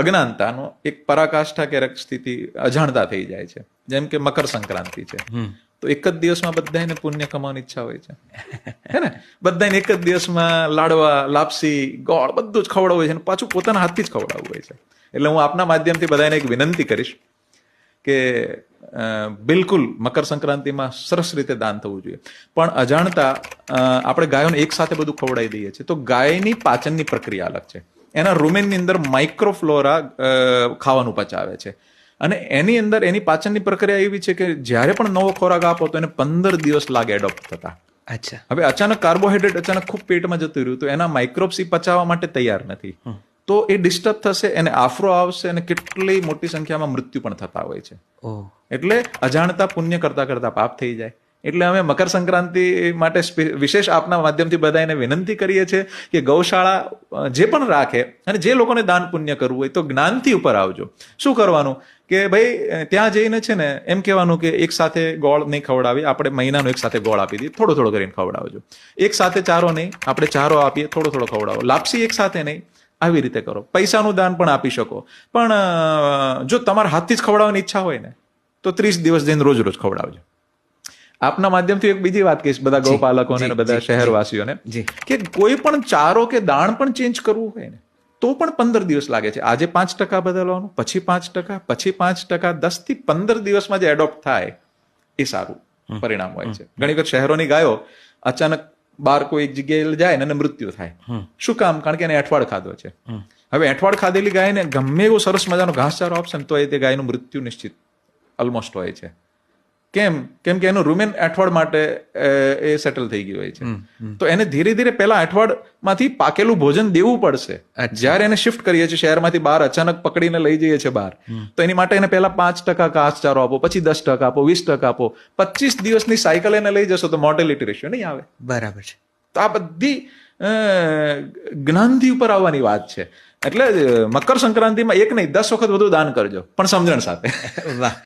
અજ્ઞાનતાનો એક પરાકાષ્ઠા કે સ્થિતિ અજાણતા થઈ જાય છે. જેમ કે મકર સંક્રાંતિ છે, તો એક જ દિવસમાં બધાને પુણ્ય કમાવાની ઈચ્છા હોય છે, હે ને? બધાને એક જ દિવસમાં લાડવા, લાપસી, ગોળ બધું જ ખવડાવવું હોય છે, અને પાછું પોતાના હાથથી જ ખવડાવવું હોય છે. એટલે હું આપના માધ્યમથી બધાને એક વિનંતી કરીશ કે બિલકુલ મકર સંક્રાંતિમાં સરસ રીતે દાન થવું જોઈએ. પણ અજાણતા આપણે ગાયોને એક સાથે બધું ખવડાવી દઈએ છીએ, તો ગાયની પાચનની પ્રક્રિયા અલગ છે. એના રૂમેનની અંદર માઇક્રોફ્લોરા ખાવાનું પચાવે છે, અને એની અંદર એની પાચનની પ્રક્રિયા એવી છે કે જ્યારે પણ નવો ખોરાક આપો તો એને 15 દિવસ લાગે એડોપ્ટ થતા. અચ્છા. હવે અચાનક કાર્બોહાઈડ્રેટ અચાનક ખૂબ પેટમાં જતું રહ્યું તો એના માઇક્રોબ્સ પચાવવા માટે તૈયાર નથી, તો એ ડિસ્ટર્બ થશે, એને આફરો આવશે, અને કેટલી મોટી સંખ્યામાં મૃત્યુ પણ થતા હોય છે. એટલે અજાણતા પુણ્ય કરતા કરતા પાપ થઈ જાય. એટલે અમે મકર સંક્રાંતિ માટે વિશેષ આપના માધ્યમથી બધાને વિનંતી કરીએ છીએ કે ગૌશાળા જે પણ રાખે અને જે લોકોને દાન પુણ્ય કરવું હોય તો જ્ઞાનથી ઉપર આવજો. શું કરવાનું કે ભાઈ ત્યાં જઈને છે ને એમ કહેવાનું કે એક સાથે ગોળ નહીં ખવડાવી, આપણે મહિનાનો એક સાથે ગોળ આપી દઈએ, થોડો થોડો કરીને ખવડાવજો. એક સાથે ચારો નહીં, આપણે ચારો આપીએ, થોડો થોડો ખવડાવો. લાપસી એક સાથે નહીં, આવી રીતે કરો. પૈસાનું દાન પણ આપી શકો, પણ જો તમારા હાથથી જ ખવડાવવાની ઈચ્છા હોય ને તો 30 દિવસ જઈને રોજ રોજ ખવડાવજો. આપના માધ્યમથી એક બીજી વાત કહીશ બધા ગૌપાલકોને અને બધા શહેરવાસીઓને કે કોઈ પણ ચારો કે દાણ પણ ચેન્જ કરવું હોય ને તો પણ 15 દિવસ લાગે છે. આજે 5% બદલવાનું, પછી 5%, પછી 5%, 10 થી 15 દિવસમાં જે એડોપ્ટ થાય એ સારું પરિણામ હોય છે. ઘણી વખત શહેરોની ગાયો અચાનક બહાર કોઈ એક જગ્યાએ જાય ને અને મૃત્યુ થાય. શું કામ? કારણ કે એને એઠવાડ ખાધો છે. હવે એઠવાડ ખાધેલી ગાયને ગમે એવો સરસ મજાનો ઘાસચારો આપશે ને તો એ તે ગાયનું મૃત્યુ નિશ્ચિત ઓલમોસ્ટ હોય છે. કેમ કે એનું રૂમેન એઠવાડ માટે એ સેટલ થઈ ગયું હોય છે. તો એને ધીરે ધીરે પેલા એઠવાડમાંથી પાકેલું ભોજન દેવું પડશે. જ્યારે એને શિફ્ટ કરીએ છીએ શહેરમાંથી બહાર, અચાનક પકડીને લઈ જઈએ છીએ બહાર, તો એની માટે એને પહેલા 5% ઘાસચારો આપો, પછી 10% આપો, 20% આપો. 25 દિવસની સાયકલ એને લઈ જશો તો મોર્ટેલિટી રેશિયો નહીં આવે. બરાબર છે. તો આ બધી જ્ઞાનથી ઉપર આવવાની વાત છે. એટલે મકર સંક્રાંતિમાં એક નહીં 10 વખત બધું દાન કરજો, પણ સમજણ સાથે. વાહ.